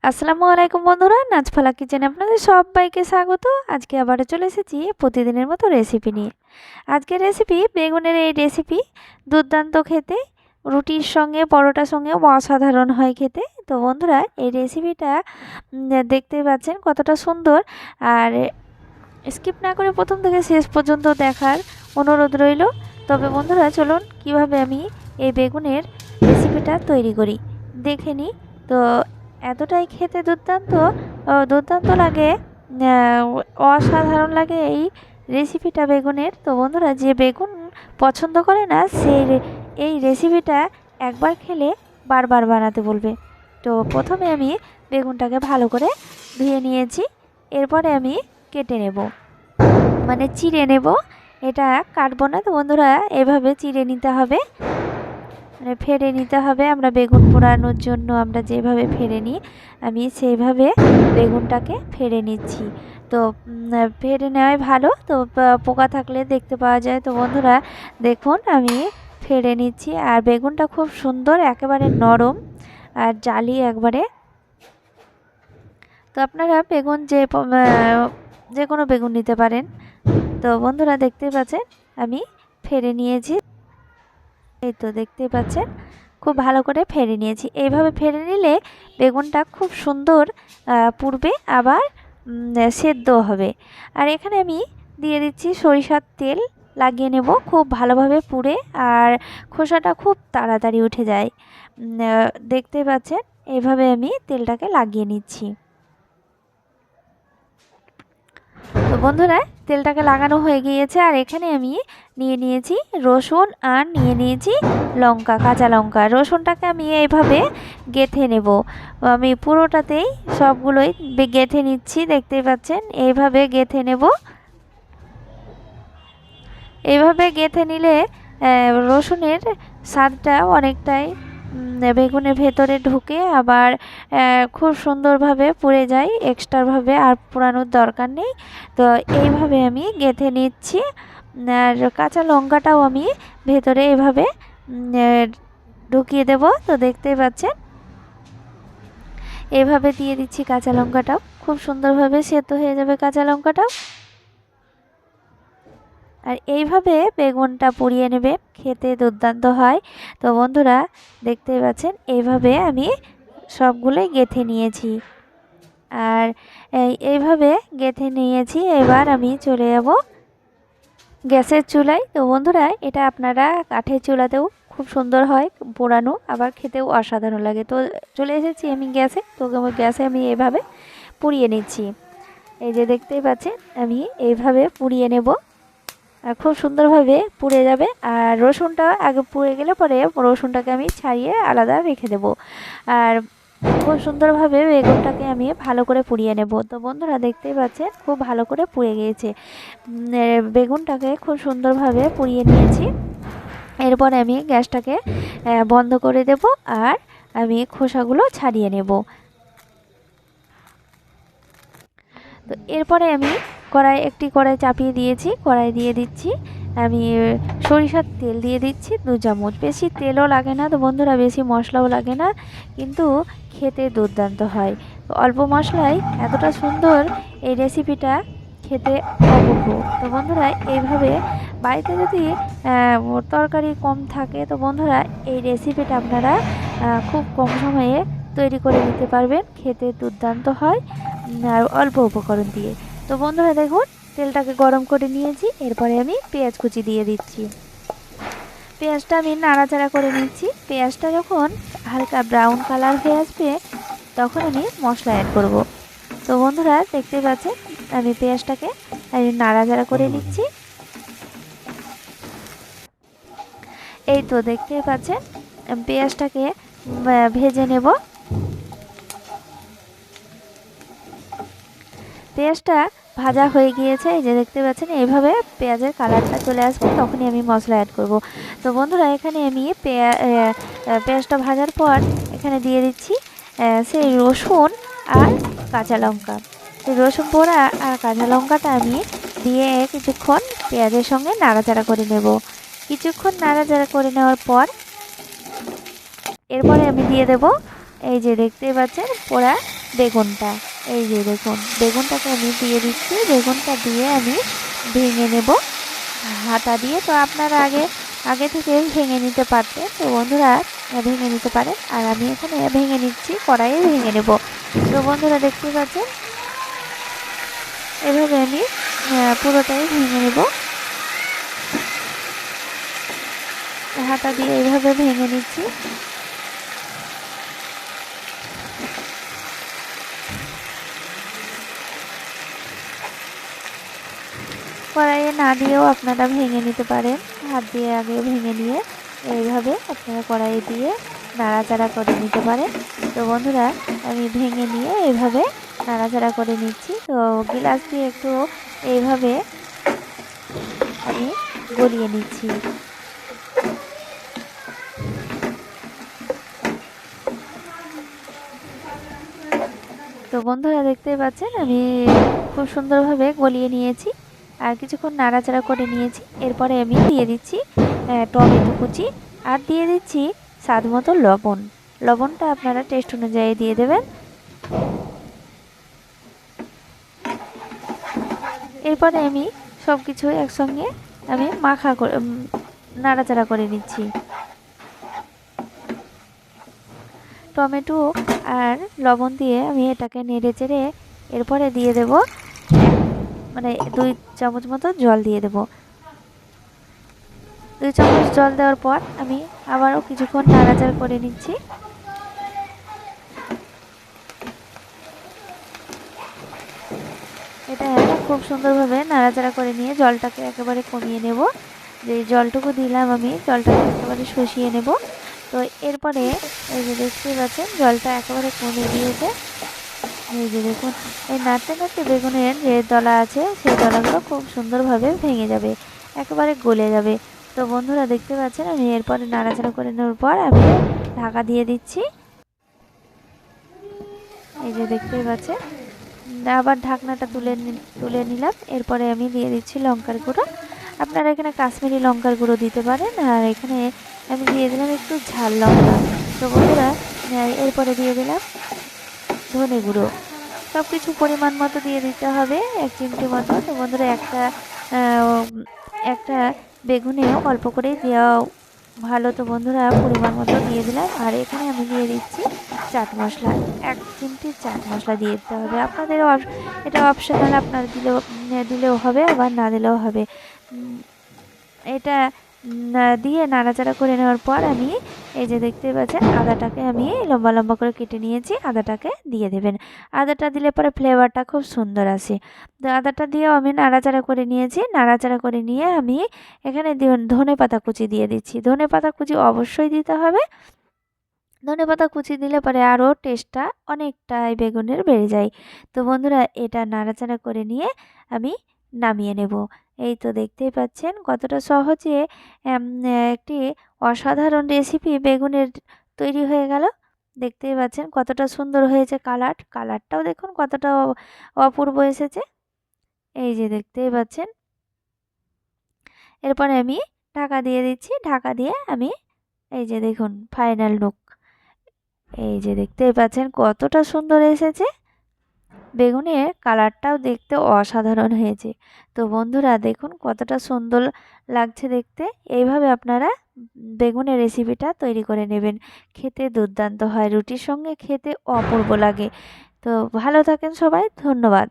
আসসালামু আলাইকুম বন্ধুরা, নাচফালা কিচেনে আপনাদের সবাইকে স্বাগত। আজকে আবারও চলে এসেছি প্রতিদিনের মতো রেসিপি নিয়ে। আজকের রেসিপি বেগুনের এই রেসিপি দুর্দান্ত খেতে, রুটির সঙ্গে পরোটার সঙ্গে অসাধারণ হয় খেতে। তো বন্ধুরা, এই রেসিপিটা দেখতেই পাচ্ছেন কতটা সুন্দর। আর স্কিপ না করে প্রথম থেকে শেষ পর্যন্ত দেখার অনুরোধ রইল। তবে বন্ধুরা, চলুন কিভাবে আমি এই বেগুনের রেসিপিটা তৈরি করি দেখে নিই। তো এতটাই খেতে দুর্দান্ত লাগে, অসাধারণ লাগে এই রেসিপিটা বেগুনের। তো বন্ধুরা, যে বেগুন পছন্দ করে না এই রেসিপিটা একবার খেলে বারবার বানাতে বলবে। তো প্রথমে আমি বেগুনটাকে ভালো করে ধুয়ে নিয়েছি। এরপরে আমি কেটে নেব, মানে চিড়ে নেব। এটা কাটবো না। তো বন্ধুরা, এভাবে চিড়ে নিতে হবে, মানে ফেড়ে নিতে হবে। আমরা বেগুন পোড়ানোর জন্য আমরা যেভাবে ফেড়ে নিই, আমি সেইভাবে বেগুনটাকে ফেড়ে নিচ্ছি। তো ফেড়ে নেওয়াই ভালো। তো পোকা থাকলে দেখতে পাওয়া যায়। তো বন্ধুরা দেখুন, আমি ফেড়ে নিচ্ছি। আর বেগুনটা খুব সুন্দর, একেবারে নরম আর জালি একবারে। তো আপনারা বেগুন যে কোনো বেগুন নিতে পারেন। তো বন্ধুরা দেখতেই পাচ্ছেন আমি ফেড়ে নিয়েছি। এই তো দেখতেই পাচ্ছেন খুব ভালো করে ফেড়ে নিয়েছি। এইভাবে ফেড়ে নিলে বেগুনটা খুব সুন্দর পুড়বে, আবার সেদ্ধ হবে। আর এখানে আমি দিয়ে দিচ্ছি সরিষার তেল, লাগিয়ে নেব খুব ভালোভাবে পুড়ে। আর খোসাটা খুব তাড়াতাড়ি উঠে যায়। দেখতে পাচ্ছেন এইভাবে আমি তেলটাকে লাগিয়ে নিচ্ছি। তো বন্ধুরা, তেলটাকে লাগানো হয়ে গিয়েছে। আর এখানে আমি নিয়ে নিয়েছি রসুন, আর নিয়ে নিয়েছি লঙ্কা, কাঁচা লঙ্কা। রসুনটাকে আমি এইভাবে গেঁথে নেব। আমি পুরোটাতেই সবগুলোই গেঁথে নিচ্ছি, দেখতেই পাচ্ছেন এইভাবে গেঁথে নেব। এইভাবে গেঁথে নিলে রসুনের স্বাদটা অনেকটাই বেগুনের ভেতরে ঢুকে, আবার খুব সুন্দরভাবে পুড়ে যায়, এক্সট্রাভাবে আর পোড়ানোর দরকার নেই। তো এইভাবে আমি গেঁথে নিচ্ছি। আর কাঁচা লঙ্কাটাও আমি ভেতরে এভাবে ঢুকিয়ে দেব। তো দেখতেই পাচ্ছেন এইভাবে দিয়ে দিচ্ছি কাঁচা লঙ্কাটাও, খুব সুন্দরভাবে সেদ্ধ হয়ে যাবে কাঁচা লঙ্কাটাও। আর এইভাবে বেগুনটা পুড়িয়ে নেবে, খেতে দুর্দান্ত হয়। তো বন্ধুরা দেখতেই পাচ্ছেন এইভাবে আমি সবগুলোই গেঁথে নিয়েছি। আর এইভাবে গেঁথে নিয়েছি। এবার আমি চলে যাব গ্যাসের চুলায়। তো বন্ধুরা, এটা আপনারা কাঠের চুলাতেও খুব সুন্দর হয় পোড়ানো, আবার খেতেও অসাধারণ লাগে। তো চলে এসেছি আমি গ্যাসে। তো গ্যাসে আমি এইভাবে পুড়িয়ে নিচ্ছি। এই যে দেখতেই পাচ্ছেন আমি এইভাবে পুড়িয়ে নেব, আর খুব সুন্দরভাবে পুড়ে যাবে। আর রসুনটা আগে পুড়ে গেলে পরে রসুনটাকে আমি ছাড়িয়ে আলাদা রেখে দেব। আর খুব সুন্দরভাবে বেগুনটাকে আমি ভালো করে পুড়িয়ে নেব। তো বন্ধুরা দেখতেই পাচ্ছেন খুব ভালো করে পুড়ে গিয়েছে। বেগুনটাকে খুব সুন্দরভাবে পুড়িয়ে নিয়েছি। এরপরে আমি গ্যাসটাকে বন্ধ করে দেব, আর আমি খোসাগুলো ছাড়িয়ে নেব। তো এরপরে আমি একটি কড়াই চাপিয়ে দিয়েছি। কড়াই দিয়ে দিচ্ছি আমি সরিষার তেল দিয়ে দিচ্ছি 2 চামচ। বেশি তেলও লাগে না তো বন্ধুরা, বেশি মশলাও লাগে না, কিন্তু খেতে দুর্দান্ত হয়। তো অল্প মশলায় এতটা সুন্দর এই রেসিপিটা, খেতে অপূর্ব। তো বন্ধুরা, এইভাবে বাড়িতে যদি তরকারি কম থাকে, তো বন্ধুরা এই রেসিপিটা আপনারা খুব কম সময়ে তৈরি করে নিতে পারবেন, খেতে দুর্দান্ত হয় আর অল্প উপকরণ দিয়ে। তো বন্ধুরা দেখুন, তেলটাকে গরম করে নিয়েছি। এরপরে আমি পেঁয়াজ কুচি দিয়ে দিচ্ছি। পেঁয়াজটা আমি নাড়াচাড়া করে নিচ্ছি। পেঁয়াজটা যখন হালকা ব্রাউন কালার হয়ে আসবে, তখন আমি মশলা অ্যাড করব। তো বন্ধুরা দেখতে পাচ্ছেন আমি পেঁয়াজটাকে নাড়াচাড়া করে নিচ্ছি। এই তো দেখতেই পাচ্ছেন পেঁয়াজটাকে ভেজে নেব। পেঁয়াজটা ভাজা হয়ে গিয়েছে, এই যে দেখতে পাচ্ছেন এইভাবে পেঁয়াজের কালারটা চলে আসবে, তখনই আমি মশলা অ্যাড করব। তো বন্ধুরা, এখানে আমি পেঁয়াজটা ভাজার পর এখানে দিয়ে দিচ্ছি সেই রসুন আর কাঁচা লঙ্কা। সেই রসুন পোড়া আর কাঁচা লঙ্কাটা আমি দিয়ে কিছুক্ষণ পেঁয়াজের সঙ্গে নাড়াচাড়া করে নেব। কিছুক্ষণ নাড়াচাড়া করে নেওয়ার পর এরপরে আমি দিয়ে দেব এই যে দেখতেই পাচ্ছেন পোড়া বেগুনটা। এই যে দেখুন বেগুনটাকে আমি দিয়ে দিচ্ছি। বেগুনটা দিয়ে আমি ভেঙে নেব হাতা দিয়ে। তো আপনারা আগে আগে থেকে ভেঙে নিতে পারতেন, তো বন্ধুরা ভেঙে নিতে পারেন। আর আমি এখানে ভেঙে নিচ্ছি, কড়াইয়ে ভেঙে নেব। তো বন্ধুরা দেখতে পাচ্ছেন এভাবে আমি পুরোটাই ভেঙে নেব হাতা দিয়ে, এইভাবে ভেঙে নিচ্ছি। কড়াইয়ে না দিয়েও আপনারা ভেঙে নিতে পারেন, হাত দিয়ে আগে ভেঙে নিয়ে এইভাবে আপনারা কড়াইয়ে দিয়ে নাড়াচাড়া করে নিতে পারেন। তো বন্ধুরা আমি ভেঙে নিয়ে এইভাবে নাড়াচাড়া করে নিচ্ছি। তো গ্লাস দিয়ে একটু এইভাবে আমি গলিয়ে নিচ্ছি। তো বন্ধুরা দেখতেই পাচ্ছেন আমি খুব সুন্দরভাবে গলিয়ে নিয়েছি আর কিছুক্ষণ নাড়াচাড়া করে নিয়েছি। এরপরে আমি দিয়ে দিচ্ছি টমেটো কুচি আর দিয়ে দিচ্ছি স্বাদ মতো লবণ। লবণটা আপনারা টেস্ট অনুযায়ী দিয়ে দেবেন। এরপরে আমি সব কিছু একসঙ্গে আমি নাড়াচাড়া করে নিচ্ছি। টমেটো আর লবণ দিয়ে আমি এটাকে নেড়ে চেড়ে এরপরে দিয়ে দেব মানে 2 চামচ মতো জল দিয়ে দেব। 2 চামচ জল দেওয়ার পর আমি আবারও কিছুক্ষণ নাড়াচাড়া করে নিচ্ছি। এটা খুব সুন্দরভাবে নাড়াচাড়া করে নিয়ে জলটাকে একেবারে কমিয়ে নেব। যে জলটুকু দিলাম আমি জলটাকে একেবারে শুষিয়ে নেব। তো এরপরে এই যে দেখতে পাচ্ছেন জলটা একেবারে কমে গিয়েছে। এই যে দেখুন এই নাড়তে নাড়তে বেগুনের যে দলা আছে সেই দলাগুলো খুব সুন্দরভাবে ভেঙে যাবে, একেবারে গলে যাবে। তো বন্ধুরা দেখতে পাচ্ছেন আমি এরপরে নাড়াচাড়া করে নেওয়ার পর আমি ঢাকা দিয়ে দিচ্ছি। এই যে দেখতেই পাচ্ছেন আবার ঢাকনাটা তুলে নিলাম। এরপরে আমি দিয়ে দিচ্ছি লঙ্কার গুঁড়ো। আপনারা এখানে কাশ্মীরি লঙ্কার গুঁড়ো দিতে পারেন। আর এখানে আমি দিয়ে দিলাম একটু ঝাল লঙ্কা। তো বন্ধুরা এরপরে দিয়ে দিলাম ধনে গুঁড়ো। সব কিছু পরিমাণ মতো দিয়ে দিতে হবে, 1 চিমটি মতো। তো বন্ধুরা একটা বেগুনে অল্প করেই দেওয়া ভালো। তো বন্ধুরা পরিমাণ মতো দিয়ে দিলাম। আর এখানে আমি দিয়ে দিচ্ছি চাট মশলা, 1 চিমটি চাট মশলা দিয়ে দিতে হবে। আপনাদের এটা অপশনাল, আপনারা দিলেও হবে আবার না দিলেও হবে। এটা দিয়ে নাড়াচাড়া করে নেওয়ার পর আমি এই যে দেখতে পাচ্ছেন আদাটাকে আমি লম্বা লম্বা করে কেটে নিয়েছি, আদাটাকে দিয়ে দেবেন। আদাটা দিলে পরে ফ্লেভারটা খুব সুন্দর আসে। তো আদাটা দিয়েও আমি নাড়াচাড়া করে নিয়েছি। নাড়াচাড়া করে নিয়ে আমি এখানে ধনেপাতা কুচি দিয়ে দিচ্ছি। ধনেপাতা কুচি অবশ্যই দিতে হবে। ধনেপাতা কুচি দিলে পরে আরও টেস্টটা অনেকটাই বেগুনের বেড়ে যায়। তো বন্ধুরা এটা নাড়াচাড়া করে নিয়ে আমি নামিয়ে নেব। এই তো দেখতেই পাচ্ছেন কতটা সহজে একটি অসাধারণ রেসিপি বেগুনের তৈরি হয়ে গেল। দেখতেই পাচ্ছেন কতটা সুন্দর হয়েছে, কালারটাও দেখুন কতটা অপূর্ব এসেছে। এই যে দেখতেই পাচ্ছেন। এরপরে আমি ঢাকা দিয়ে দিচ্ছি। ঢাকা দিয়ে আমি এই যে দেখুন ফাইনাল লুক। এই যে দেখতেই পাচ্ছেন কতটা সুন্দর এসেছে, বেগুনের কালারটাও দেখতে অসাধারণ হয়েছে। তো বন্ধুরা দেখুন কতটা সুন্দর লাগছে দেখতে। এইভাবে আপনারা বেগুনের রেসিপিটা তৈরি করে নেবেন, খেতে দুর্দান্ত হয়, রুটির সঙ্গে খেতে অপূর্ব লাগে। তো ভালো থাকেন সবাই, ধন্যবাদ।